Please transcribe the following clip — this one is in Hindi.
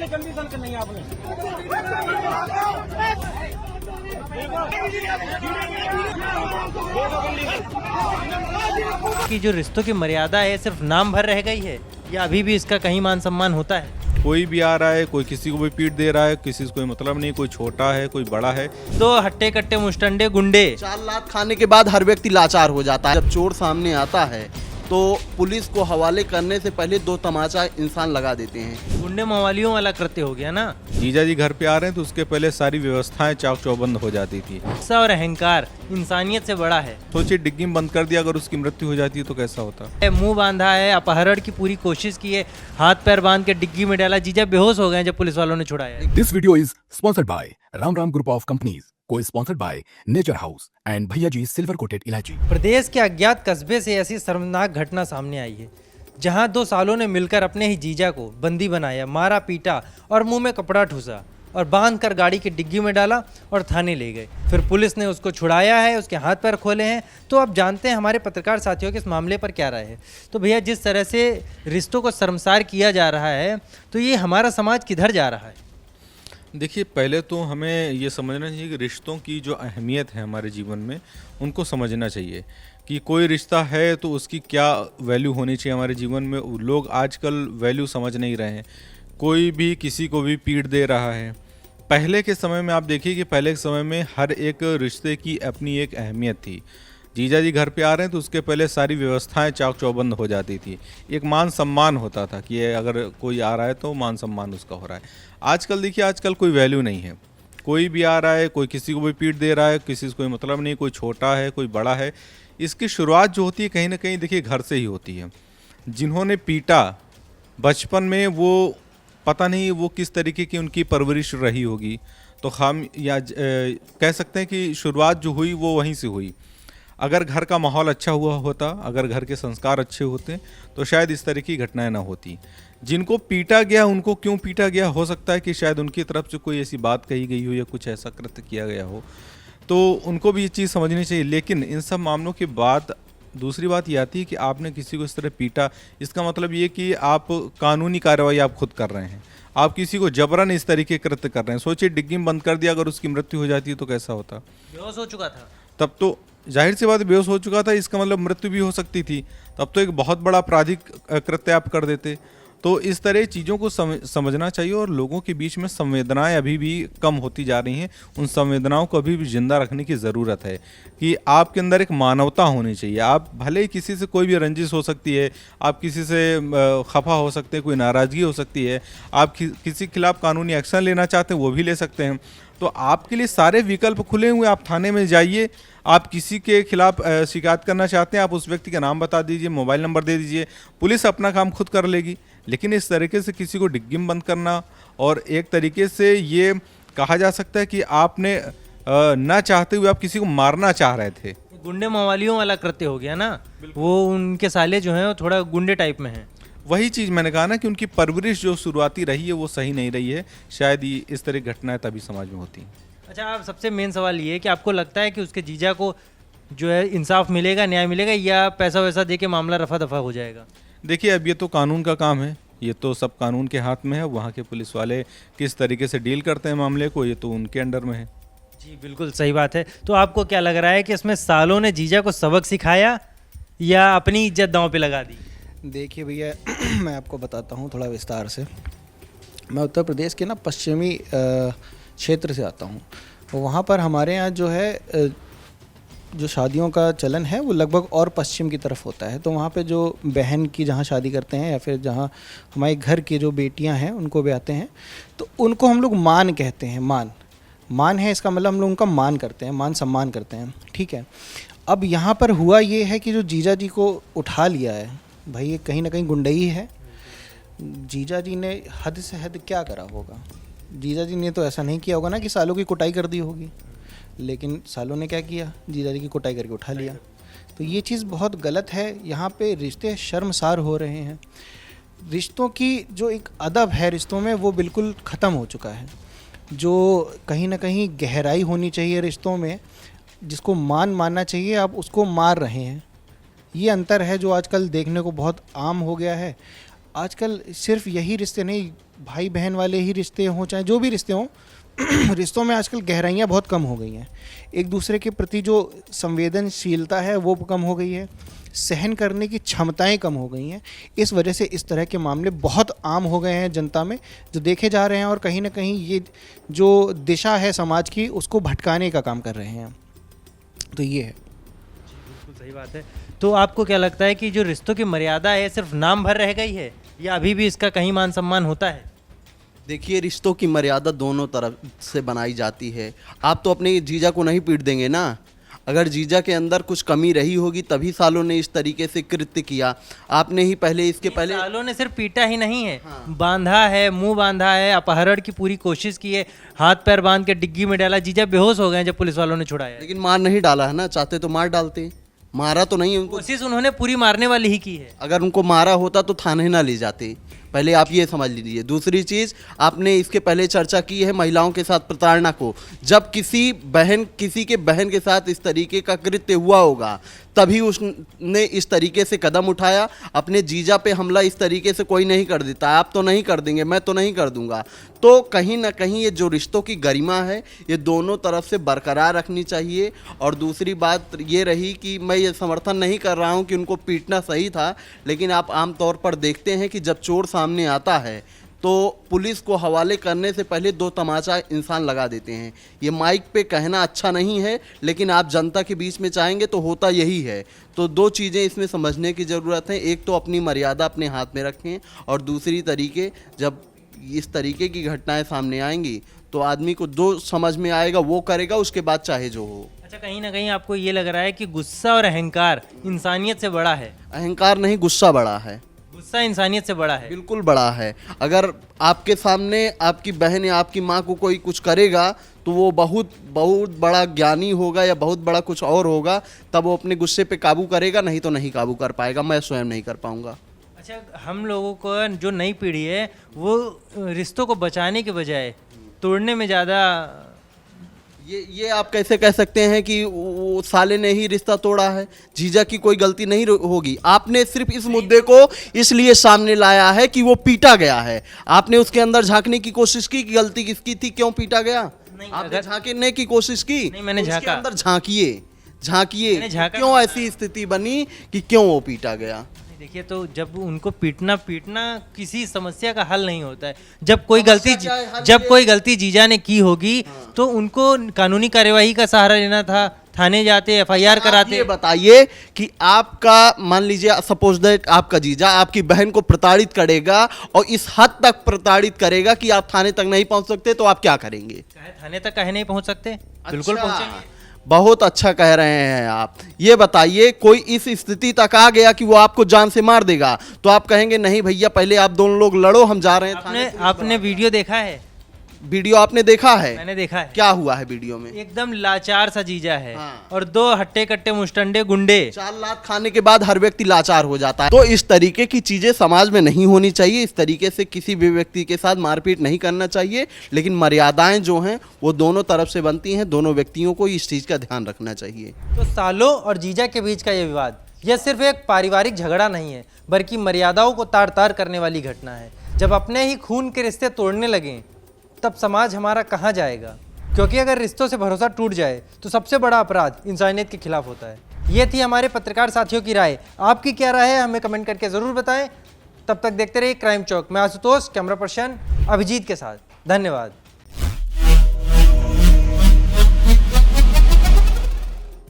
कंडीशन करनी है आपने। कि जो रिश्तों की मर्यादा है सिर्फ नाम भर रह गई है या अभी भी इसका कहीं मान सम्मान होता है? कोई भी आ रहा है, कोई किसी को भी पीट दे रहा है, किसी से कोई मतलब नहीं, कोई छोटा है कोई बड़ा है। तो हट्टे कट्टे मुस्टंडे गुंडे 4 लाख खाने के बाद हर व्यक्ति लाचार हो जाता है। जब चोर सामने आता है तो पुलिस को हवाले करने से पहले 2 तमाचा इंसान लगा देते हैं। गुंडे मवालियों वाला कृत्य हो गया ना। जीजा जी घर पे आ रहे हैं तो उसके पहले सारी व्यवस्थाएं चाक चौबंद हो जाती थी। गुस्सा और अहंकार इंसानियत से बड़ा है। सोचिए डिग्गी में बंद कर दिया, अगर उसकी मृत्यु हो जाती है तो कैसा होता। मुंह बांधा है, अपहरण की पूरी कोशिश की है, हाथ पैर बांध के डिग्गी में डाला, जीजा बेहोश हो गए जब पुलिस वालों ने छुड़ाया। This video is sponsored by Ram Ram Group of Companies, co-sponsored by Nature House and Bhaiya Ji Silver Coated Ilaichi। प्रदेश के अज्ञात कस्बे से ऐसी शर्मनाक घटना सामने आई है जहां 2 सालों ने मिलकर अपने ही जीजा को बंदी बनाया, मारा पीटा और मुंह में कपड़ा ठूसा और बांध कर गाड़ी की डिग्गी में डाला और थाने ले गए। फिर पुलिस ने उसको छुड़ाया है, उसके हाथ पैर खोले हैं। तो अब जानते हैं हमारे पत्रकार साथियों के इस मामले पर क्या राय है। तो भैया, जिस तरह से रिश्तों को शर्मसार किया जा रहा है तो ये हमारा समाज किधर जा रहा है? देखिए, पहले तो हमें ये समझना चाहिए कि रिश्तों की जो अहमियत है हमारे जीवन में, उनको समझना चाहिए कि कोई रिश्ता है तो उसकी क्या वैल्यू होनी चाहिए हमारे जीवन में। लोग आजकल वैल्यू समझ नहीं रहे हैं, कोई भी किसी को भी पीट दे रहा है। पहले के समय में आप देखिए कि पहले के समय में हर एक रिश्ते की अपनी एक अहमियत थी। जीजा जी घर पे आ रहे हैं तो उसके पहले सारी व्यवस्थाएं चाक चौबंद हो जाती थी। एक मान सम्मान होता था कि अगर कोई आ रहा है तो मान सम्मान उसका हो रहा है। आजकल देखिए, आजकल कोई वैल्यू नहीं है। कोई भी आ रहा है, कोई किसी को भी पीट दे रहा है, किसी से कोई मतलब नहीं, कोई छोटा है कोई बड़ा है। इसकी शुरुआत जो होती है कहीं ना कहीं देखिए घर से ही होती है। जिन्होंने पीटा बचपन में, वो पता नहीं वो किस तरीके की उनकी परवरिश रही होगी, तो हम या कह सकते हैं कि शुरुआत जो हुई वो वहीं से हुई। अगर घर का माहौल अच्छा हुआ होता, अगर घर के संस्कार अच्छे होते तो शायद इस तरह की घटनाएं ना होती। जिनको पीटा गया, उनको क्यों पीटा गया, हो सकता है कि शायद उनकी तरफ से कोई ऐसी बात कही गई हो या कुछ ऐसा कृत्य किया गया हो, तो उनको भी ये चीज़ समझनी चाहिए। लेकिन इन सब मामलों के बाद दूसरी बात ये आती है कि आपने किसी को इस तरह पीटा, इसका मतलब ये कि आप कानूनी कार्रवाई आप खुद कर रहे हैं, आप किसी को जबरन इस तरीके कृत्य कर रहे हैं। सोचिए डिग्गी में बंद कर दिया, अगर उसकी मृत्यु हो जाती है तो कैसा होता। बेहोश हो चुका था तब तो जाहिर सी बात बेहोश हो चुका था, इसका मतलब मृत्यु भी हो सकती थी। तब तो एक बहुत बड़ा आपराधिक कृत्य आप कर देते। तो इस तरह चीज़ों को समझना चाहिए और लोगों के बीच में संवेदनाएं अभी भी कम होती जा रही हैं। उन संवेदनाओं को अभी भी जिंदा रखने की ज़रूरत है कि आपके अंदर एक मानवता होनी चाहिए। आप भले ही किसी से कोई भी रंजिश हो सकती है, आप किसी से खफा हो सकते हैं, कोई नाराज़गी हो सकती है, आप किसी के खिलाफ कानूनी एक्शन लेना चाहते हैं वो भी ले सकते हैं। तो आपके लिए सारे विकल्प खुले हुए। आप थाने में जाइए, आप किसी के खिलाफ शिकायत करना चाहते हैं, आप उस व्यक्ति का नाम बता दीजिए, मोबाइल नंबर दे दीजिए, पुलिस अपना काम खुद कर लेगी। लेकिन इस तरीके से किसी को डिग्गी में बंद करना, और एक तरीके से ये कहा जा सकता है कि आपने ना चाहते हुए आप किसी को मारना चाह रहे थे। गुंडे मवालियों वाला कृत्य हो गया ना। वो उनके साले जो हैं वो थोड़ा गुंडे टाइप में हैं। वही चीज़ मैंने कहा ना कि उनकी परवरिश जो शुरुआती रही है वो सही नहीं रही है। शायद ये इस तरह की घटनाएं तभी समाज में होती हैं। अच्छा, आप सबसे मेन सवाल ये है कि आपको लगता है कि उसके जीजा को जो है इंसाफ मिलेगा, न्याय मिलेगा, या पैसा वैसा दे के मामला रफा दफा हो जाएगा? देखिए, अब ये तो कानून का काम है, ये तो सब कानून के हाथ में है। वहाँ के पुलिस वाले किस तरीके से डील करते हैं मामले को, ये तो उनके अंडर में है। जी बिल्कुल सही बात है। तो आपको क्या लग रहा है कि इसमें सालों ने जीजा को सबक सिखाया या अपनी इज्जत दांव पे लगा दी? देखिए भैया, मैं आपको बताता हूँ थोड़ा विस्तार से। मैं उत्तर प्रदेश के ना पश्चिमी क्षेत्र से आता हूँ। वहाँ पर हमारे यहाँ जो है जो शादियों का चलन है वो लगभग और पश्चिम की तरफ होता है। तो वहाँ पे जो बहन की जहाँ शादी करते हैं या फिर जहाँ हमारे घर की जो बेटियाँ हैं उनको ब्याहते हैं, तो उनको हम लोग मान कहते हैं। मान है, इसका मतलब हम लोग उनका मान करते हैं, मान सम्मान करते हैं, ठीक है। अब यहाँ पर हुआ ये है कि जो जीजा जी को उठा लिया है, भाई ये कहीं ना कहीं गुंडई है। जीजा जी ने हद से हद क्या करा होगा? जीजा जी ने तो ऐसा नहीं किया होगा ना कि सालों की कुटाई कर दी होगी, लेकिन सालों ने क्या किया, जीजा जी की कुटाई करके उठा लिया। तो ये चीज़ बहुत गलत है। यहाँ पे रिश्ते शर्मसार हो रहे हैं। रिश्तों की जो एक अदब है रिश्तों में, वो बिल्कुल ख़त्म हो चुका है। जो कहीं ना कहीं गहराई होनी चाहिए रिश्तों में, जिसको मानना चाहिए, आप उसको मार रहे हैं। ये अंतर है जो आजकल देखने को बहुत आम हो गया है। आजकल सिर्फ यही रिश्ते नहीं, भाई बहन वाले ही रिश्ते हों चाहे जो भी रिश्ते हों, रिश्तों में आजकल गहराइयाँ बहुत कम हो गई हैं। एक दूसरे के प्रति जो संवेदनशीलता है वो कम हो गई है, सहन करने की क्षमताएं कम हो गई हैं। इस वजह से इस तरह के मामले बहुत आम हो गए हैं जनता में, जो देखे जा रहे हैं, और कहीं ना कहीं ये जो दिशा है समाज की उसको भटकाने का काम कर रहे हैं। तो ये है। बिल्कुल सही बात है। तो आपको क्या लगता है कि जो रिश्तों की मर्यादा है सिर्फ नाम भर रह गई है, या अभी भी इसका कहीं मान सम्मान होता है? देखिए, रिश्तों की मर्यादा दोनों तरफ से बनाई जाती है। आप तो अपने जीजा को नहीं पीट देंगे ना। अगर जीजा के अंदर कुछ कमी रही होगी तभी सालों ने इस तरीके से कृत्य किया। आपने ही पहले इसके पहले सालों ने सिर्फ पीटा ही नहीं है, बांधा है, मुंह बांधा है, अपहरण की पूरी कोशिश की है, हाथ पैर बांध के डिग्गी में डाला। जीजा बेहोश हो गए जब पुलिस वालों ने छुड़ाया। लेकिन मार नहीं डाला है ना। चाहते तो मार डालते, मारा तो नहीं उनको। कोशिश उन्होंने पूरी मारने वाली ही की है। अगर उनको मारा होता तो थाने ना ले जाते। पहले आप ये समझ लीजिए। दूसरी चीज़, आपने इसके पहले चर्चा की है महिलाओं के साथ प्रताड़ना को। जब किसी के बहन के साथ इस तरीके का कृत्य हुआ होगा तभी उसने इस तरीके से कदम उठाया। अपने जीजा पे हमला इस तरीके से कोई नहीं कर देता। आप तो नहीं कर देंगे, मैं तो नहीं कर दूंगा। तो कहीं ना कहीं ये जो रिश्तों की गरिमा है ये दोनों तरफ से बरकरार रखनी चाहिए। और दूसरी बात ये रही कि मैं ये समर्थन नहीं कर रहा हूँ कि उनको पीटना सही था, लेकिन आप आमतौर पर देखते हैं कि जब चोर सामने आता है तो पुलिस को हवाले करने से पहले 2 तमाचा इंसान लगा देते हैं। ये माइक पे कहना अच्छा नहीं है, लेकिन आप जनता के बीच में चाहेंगे तो होता यही है। तो 2 चीज़ें इसमें समझने की ज़रूरत है। एक तो अपनी मर्यादा अपने हाथ में रखें, और दूसरी तरीके जब इस तरीके की घटनाएं सामने आएंगी तो आदमी को जो समझ में आएगा वो करेगा, उसके बाद चाहे जो हो। अच्छा, कहीं ना कहीं आपको ये लग रहा है कि गुस्सा और अहंकार इंसानियत से बड़ा है? अहंकार नहीं, गुस्सा बड़ा है। गुस्सा इंसानियत से बड़ा है? बिल्कुल बड़ा है। अगर आपके सामने आपकी बहन या आपकी माँ को कोई कुछ करेगा तो वो बहुत बहुत बड़ा ज्ञानी होगा या बहुत बड़ा कुछ और होगा, तब वो अपने गुस्से पे काबू करेगा, नहीं तो नहीं काबू कर पाएगा। मैं स्वयं नहीं कर पाऊंगा। अच्छा, हम लोगों को जो नई पीढ़ी है वो रिश्तों को बचाने के बजाय तोड़ने में ज़्यादा। ये आप कैसे कह सकते हैं कि वो साले ने ही रिश्ता तोड़ा है? जीजा की कोई गलती नहीं होगी। आपने सिर्फ इस मुद्दे को इसलिए सामने लाया है कि वो पीटा गया है। आपने उसके अंदर झांकने की कोशिश की कि गलती किसकी थी, क्यों पीटा गया? नहीं, आपने झांकने की कोशिश की? नहीं, मैंने उसके झांका। अंदर झांकिए, मैंने झांका। क्यों ऐसी स्थिति बनी कि क्यों वो पीटा गया? देखिए, तो जब उनको पीटना किसी समस्या का हल नहीं होता है। जब कोई गलती जीजा ने की होगी तो उनको कानूनी कार्यवाही का सहारा लेना था। थाने जाते, FIR कराते। ये बताइए कि आपका, मान लीजिए सपोज दैट आपका जीजा आपकी बहन को प्रताड़ित करेगा और इस हद तक प्रताड़ित करेगा कि आप थाने तक नहीं पहुंच सकते, तो आप क्या करेंगे? थाने तक कहे नहीं पहुंच सकते? बिल्कुल पहुंचेंगे। बहुत अच्छा कह रहे हैं आप। ये बताइए, कोई इस स्थिति तक आ गया कि वो आपको जान से मार देगा, तो आप कहेंगे नहीं भैया पहले आप दोनों लोग लड़ो, हम जा रहे हैं। आपने वीडियो देखा है? वीडियो आपने देखा है? मैंने देखा है। क्या हुआ है वीडियो में? एकदम लाचार सा जीजा है। हाँ। और 2 हट्टे कट्टे मुस्टंडे गुंडे। 4 लाख खाने के बाद हर व्यक्ति लाचार हो जाता है। तो इस तरीके की चीजें समाज में नहीं होनी चाहिए। इस तरीके से किसी भी व्यक्ति के साथ मारपीट नहीं करना चाहिए, लेकिन मर्यादाएं जो हैं वो दोनों तरफ से बनती हैं। दोनों व्यक्तियों को इस चीज का ध्यान रखना चाहिए। तो सालों और जीजा के बीच का ये विवाद यह सिर्फ एक पारिवारिक झगड़ा नहीं है, बल्कि मर्यादाओं को तार तार करने वाली घटना है। जब अपने ही खून के रिश्ते तोड़ने लगें तब समाज हमारा कहाँ जाएगा? क्योंकि अगर रिश्तों से भरोसा टूट जाए तो सबसे बड़ा अपराध इंसानियत के खिलाफ होता है। ये थी हमारे पत्रकार साथियों की राय। आपकी क्या राय है हमें कमेंट करके ज़रूर बताएं। तब तक देखते रहिए क्राइम चौक। मैं आशुतोष, कैमरा पर्सन अभिजीत के साथ। धन्यवाद।